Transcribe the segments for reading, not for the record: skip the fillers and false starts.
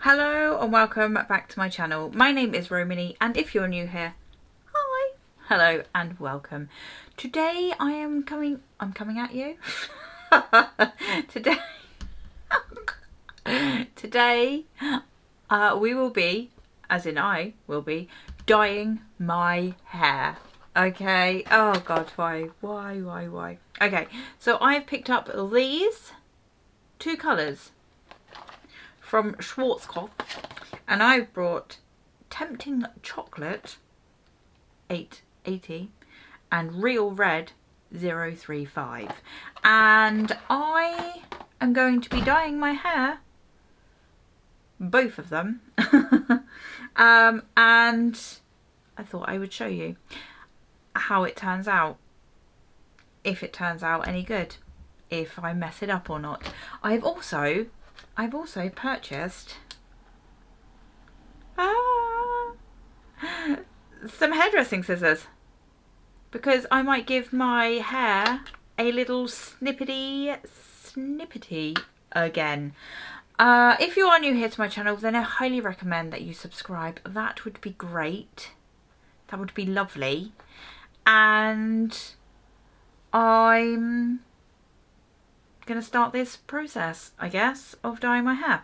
Hello and welcome back to my channel. My name is Romany, and if you're new here, hi, hello and welcome. Today I'm coming at you. Today we will be, as in I will be, dyeing my hair. Okay, oh god, why? Okay, so I've picked up these two colours from Schwarzkopf, and I've brought Tempting Chocolate 880 and Real Red 035, and I am going to be dyeing my hair, both of them. And I thought I would show you how it turns out, if it turns out any good, if I mess it up or not. I've also purchased some hairdressing scissors, because I might give my hair a little snippety again. If you are new here to my channel, then I highly recommend that you subscribe. That would be great. That would be lovely. And I'm gonna start this process, I guess, of dyeing my hair.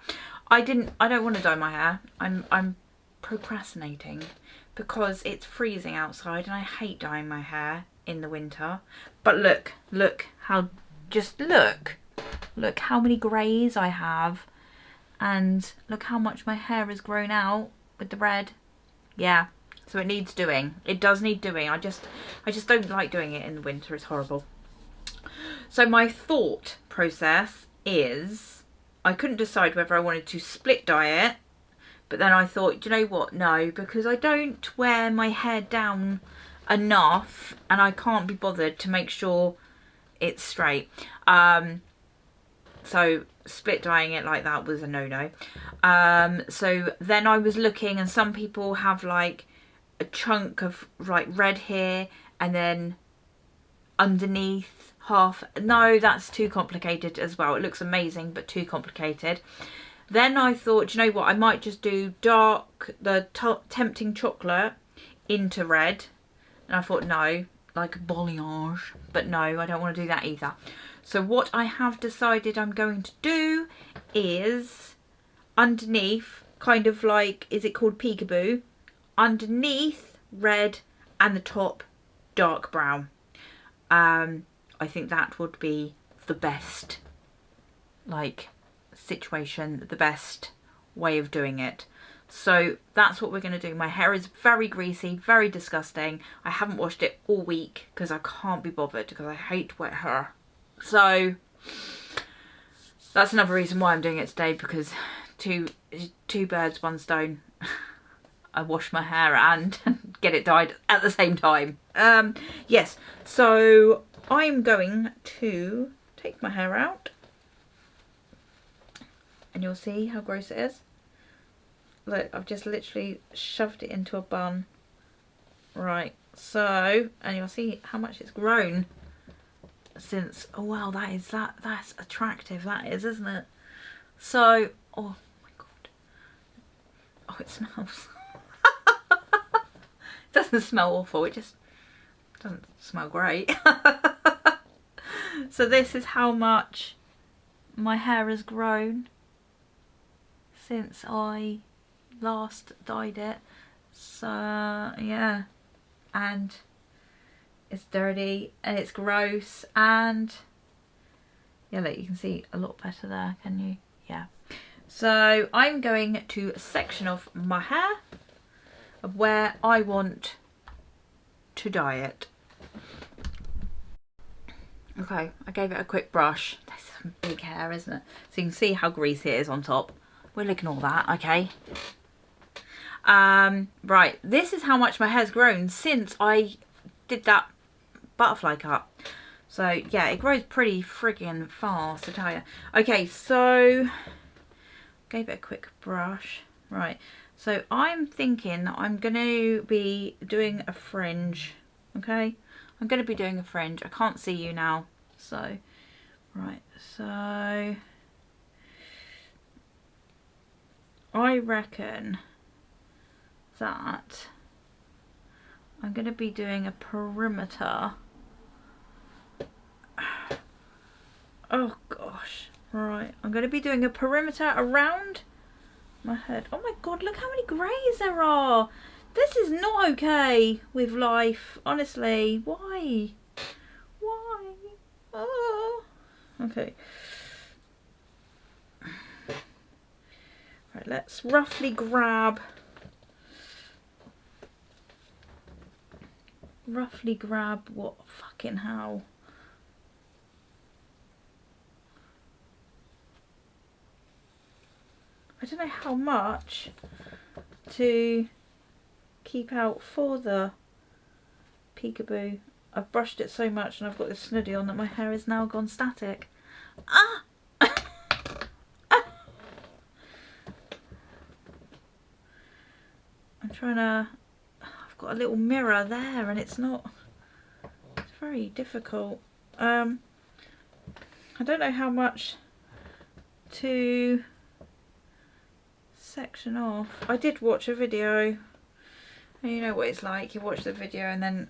I don't want to dye my hair. I'm procrastinating because it's freezing outside and I hate dyeing my hair in the winter. But look how how many greys I have, and look how much my hair has grown out with the red. Yeah, so it needs doing. It does need doing. I just don't like doing it in the winter. It's horrible. So my thought process is, I couldn't decide whether I wanted to split dye it, but then I thought, do you know what, no, because I don't wear my hair down enough and I can't be bothered to make sure it's straight. So split dyeing it like that was a no-no. So then I was looking, and some people have like a chunk of like red here and then underneath half. No, that's too complicated as well. It looks amazing, but too complicated. Then I thought, you know what, I might just do the Tempting Chocolate into red. And I thought, no, like a balayage, but no, I don't want to do that either. So what I have decided I'm going to do is underneath, kind of like, is it called peekaboo? Underneath red and the top dark brown. I think that would be the best, like, situation, the best way of doing it. So that's what we're going to do. My hair is very greasy, very disgusting. I haven't washed it all week because I can't be bothered, because I hate wet hair. So that's another reason why I'm doing it today, because two birds, one stone. I wash my hair and get it dyed at the same time. Yes, so I'm going to take my hair out and you'll see how gross it is. Look, I've just literally shoved it into a bun. Right, so, and you'll see how much it's grown since, oh wow, that's attractive, that is, isn't it? So, oh my god. Oh, it smells. It doesn't smell awful, it just doesn't smell great. So this is how much my hair has grown since I last dyed it. So yeah, and it's dirty and it's gross, and yeah, look, you can see a lot better there, can you? Yeah. So I'm going to section off my hair of where I want to dye it. Okay, I gave it a quick brush. There's some big hair, isn't it? So you can see how greasy it is on top. We'll ignore that, okay? Right, this is how much my hair's grown since I did that butterfly cut. So yeah, it grows pretty friggin' fast, I tell you. Okay, so gave it a quick brush. Right, so I'm thinking that I'm going to be doing a fringe, okay? I'm going to be doing a fringe. I can't see you now, so right, so I I reckon that I'm going to be doing a perimeter. Oh gosh. Right, I'm going to be doing a perimeter around my head. Oh my god, look how many greys there are. This is not okay with life, honestly. Why? Why? Oh. Okay. Right, let's roughly grab what fucking hell. I don't know how much to keep out for the peekaboo. I've brushed it so much and I've got this snuddy on that my hair has now gone static. Ah! I'm trying to... I've got a little mirror there and it's not... It's very difficult. I don't know how much to section off. I did watch a video, and you know what it's like. You watch the video and then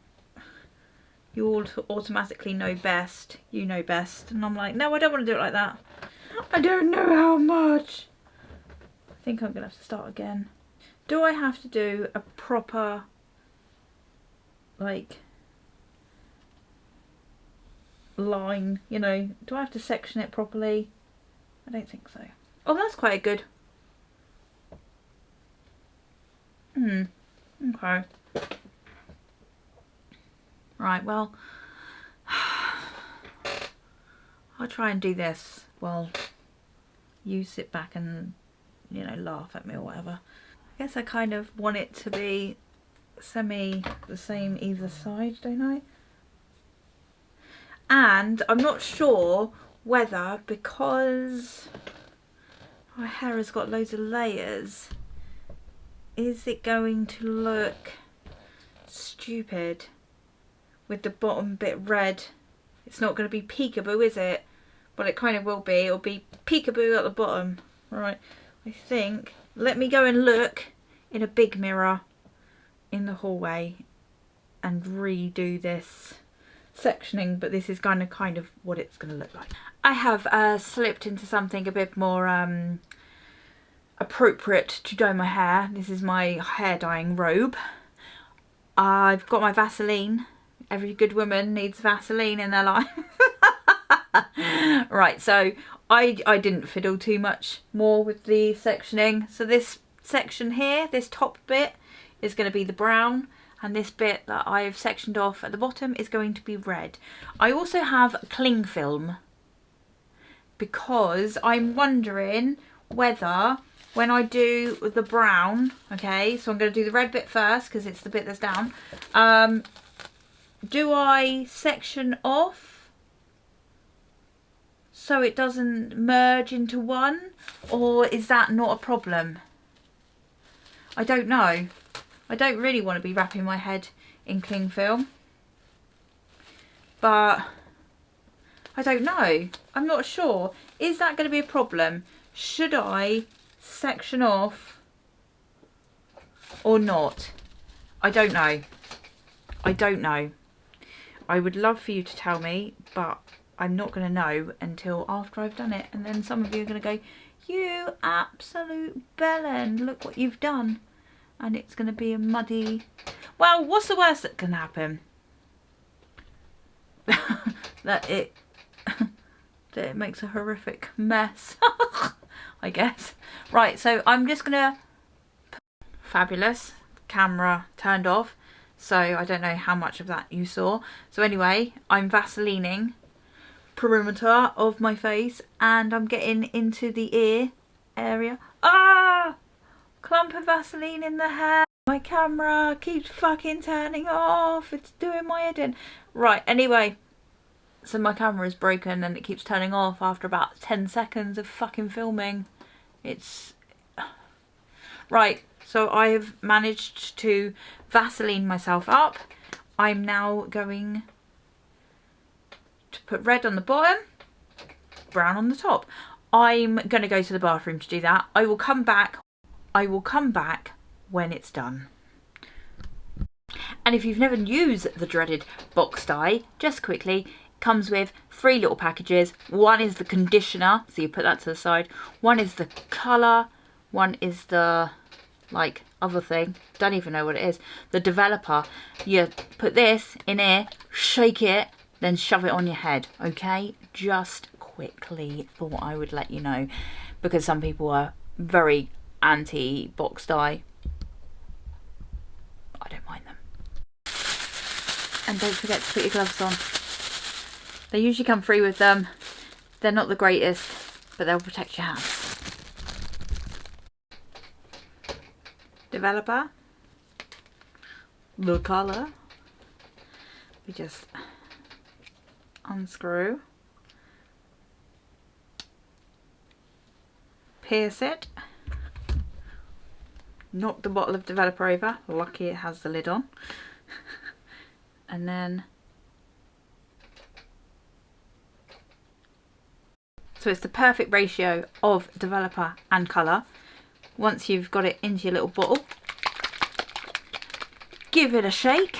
you all automatically know best. You know best. And I'm like, no, I don't want to do it like that. I don't know how much. I think I'm going to have to start again. Do I have to do a proper, like, line, you know? Do I have to section it properly? I don't think so. Oh, that's quite good. Okay. Right, well, I'll try and do this while you sit back and, you know, laugh at me or whatever. I guess I kind of want it to be semi the same either side, don't I? And I'm not sure whether, because my hair has got loads of layers, is it going to look stupid with the bottom bit red? It's not going to be peekaboo, is it? But it kind of will be. It'll be peekaboo at the bottom. Right, I think. Let me go and look in a big mirror in the hallway and redo this sectioning, but this is kind of what it's going to look like. I have slipped into something a bit more appropriate to dye my hair. This is my hair dyeing robe. I've got my Vaseline. Every good woman needs Vaseline in their life. Right, so I didn't fiddle too much more with the sectioning. So this section here, this top bit, is going to be the brown, and this bit that I've sectioned off at the bottom is going to be red. I also have cling film because I'm wondering whether when I do the brown, okay, so I'm going to do the red bit first because it's the bit that's down. Do I section off so it doesn't merge into one, or is that not a problem? I don't know. I don't really want to be wrapping my head in cling film, but I don't know. I'm not sure. Is that going to be a problem? Should I section off or not? I don't know. I don't know. I would love for you to tell me, but I'm not going to know until after I've done it. And then some of you are going to go, you absolute bellend, look what you've done. And it's going to be a muddy... Well, what's the worst that can happen? that it makes a horrific mess, I guess. Right, so I'm just going to... Fabulous. Camera turned off. So I don't know how much of that you saw. So anyway, I'm Vaselining perimeter of my face, and I'm getting into the ear area. Ah! Clump of Vaseline in the hair. My camera keeps fucking turning off. It's doing my head in. Right, anyway. So my camera is broken and it keeps turning off after about 10 seconds of fucking filming. It's... Right, so I have managed to Vaseline myself up. I'm now going to put red on the bottom, brown on the top. I'm going to go to the bathroom to do that. I will come back I will come back when it's done. And if you've never used the dreaded box dye, just quickly, comes with 3 little packages. One is the conditioner, so you put that to the side. One is the colour. One is the like other thing, don't even know what it is, the developer. You put this in here, shake it, then shove it on your head. Okay, just quickly thought I would let you know, because some people are very anti box dye. I don't mind them. And don't forget to put your gloves on. They usually come free with them. They're not the greatest, but they'll protect your hands. Developer, the colour, we just unscrew, pierce it, knock the bottle of developer over, lucky it has the lid on, and then so it's the perfect ratio of developer and colour. Once you've got it into your little bottle, give it a shake,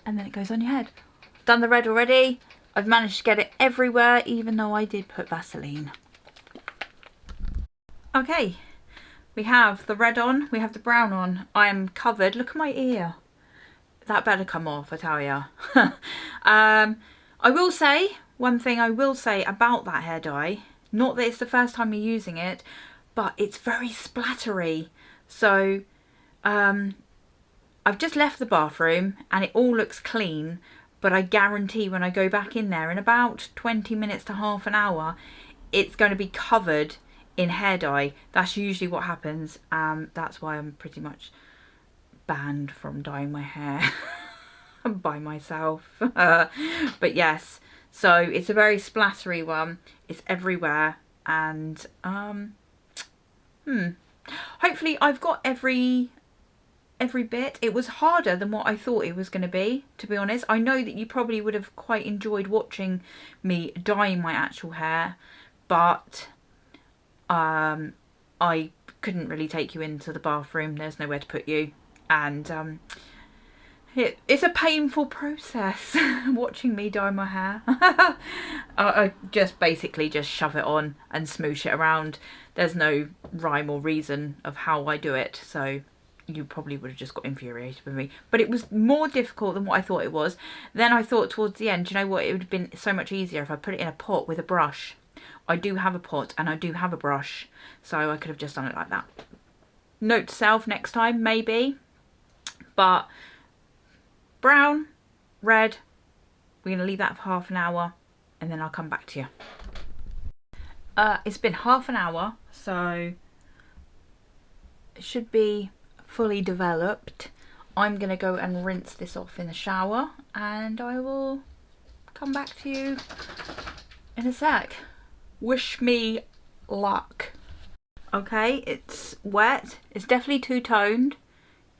and then it goes on your head. Done the red already. I've managed to get it everywhere, even though I did put Vaseline. Okay, we have the red on, we have the brown on. I am covered. Look at my ear. That better come off, I tell ya. I will say, one thing I will say about that hair dye, not that it's the first time you're using it, but it's very splattery. So I've just left the bathroom and it all looks clean, but I guarantee when I go back in there in about 20 minutes to half an hour, it's going to be covered in hair dye. That's usually what happens. That's why I'm pretty much banned from dyeing my hair by myself. But yes, so it's a very splattery one. It's everywhere, and hopefully I've got every bit. It was harder than what I thought it was going to be honest. I know that you probably would have quite enjoyed watching me dyeing my actual hair, but I couldn't really take you into the bathroom. There's nowhere to put you, and it's a painful process watching me dye my hair. I just basically just shove it on and smoosh it around. There's no rhyme or reason of how I do it, so you probably would have just got infuriated with me. But it was more difficult than what I thought it was. Then I thought towards the end, do you know what, it would have been so much easier if I put it in a pot with a brush. I do have a pot and I do have a brush, so I could have just done it like that. Note to self, next time maybe. But brown, red, we're going to leave that for half an hour and then I'll come back to you. It's been half an hour, so it should be fully developed. I'm going to go and rinse this off in the shower and I will come back to you in a sec. Wish me luck. Okay, it's wet. It's definitely two-toned.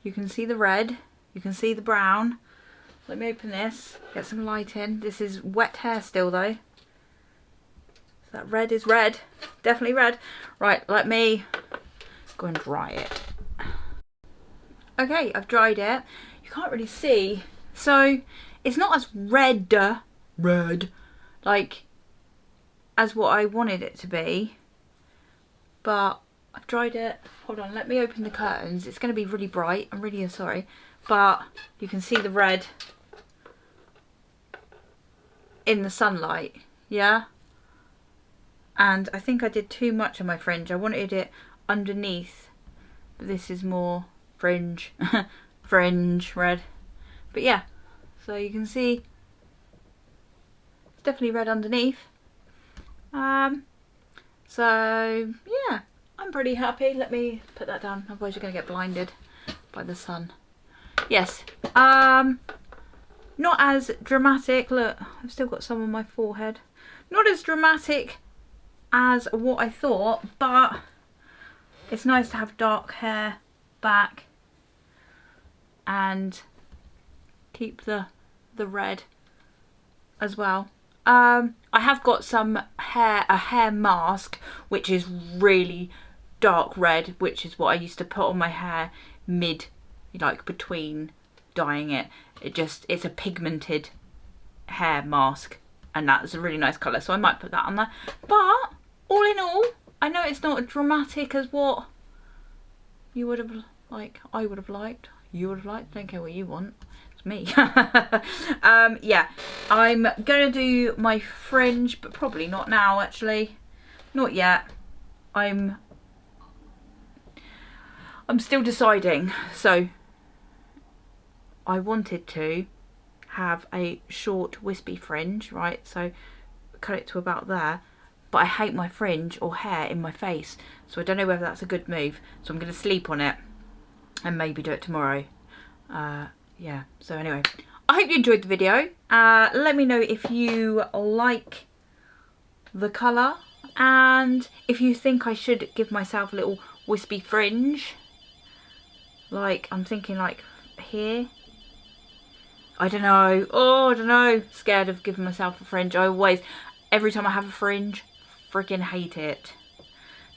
You can see the red, you can see the brown. Let me open this, get some light in. This is wet hair still though. So that red is red, definitely red. Right, let me go and dry it. Okay, I've dried it. You can't really see. So it's not as red like as what I wanted it to be. But I've dried it. Hold on, let me open the curtains. It's going to be really bright. I'm really sorry. But you can see the red in the sunlight. Yeah? And I think I did too much on my fringe. I wanted it underneath. But this is more fringe. Fringe red. But yeah. So you can see it's definitely red underneath. So yeah, I'm pretty happy. Let me put that down, otherwise you're going to get blinded by the sun. Yes, not as dramatic. Look, I've still got some on my forehead. Not as dramatic as what I thought, but it's nice to have dark hair back and keep the red as well. I have got a hair mask, which is really, dark red, which is what I used to put on my hair like between dyeing it. It's a pigmented hair mask, and that's a really nice colour, so I might put that on there. But all in all, I know it's not as dramatic as what you would have I would have liked, you would have liked. Don't care what you want, it's me. Yeah, I'm gonna do my fringe, but probably not now, actually, not yet. I'm still deciding. So I wanted to have a short wispy fringe, right, so cut it to about there, but I hate my fringe or hair in my face, so I don't know whether that's a good move, so I'm going to sleep on it and maybe do it tomorrow. Yeah, so anyway, I hope you enjoyed the video. Let me know if you like the colour, and if you think I should give myself a little wispy fringe, like I'm thinking like here. I don't know. Oh, I don't know. Scared of giving myself a fringe. Every time I have a fringe, freaking hate it.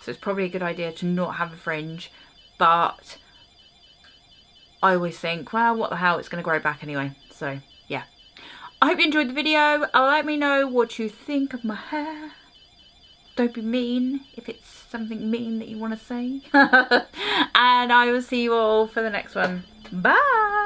So it's probably a good idea to not have a fringe. But I always think, well, what the hell, it's going to grow back anyway. So, yeah. I hope you enjoyed the video. Let me know what you think of my hair. Don't be mean if it's something mean that you want to say. And I will see you all for the next one. Bye.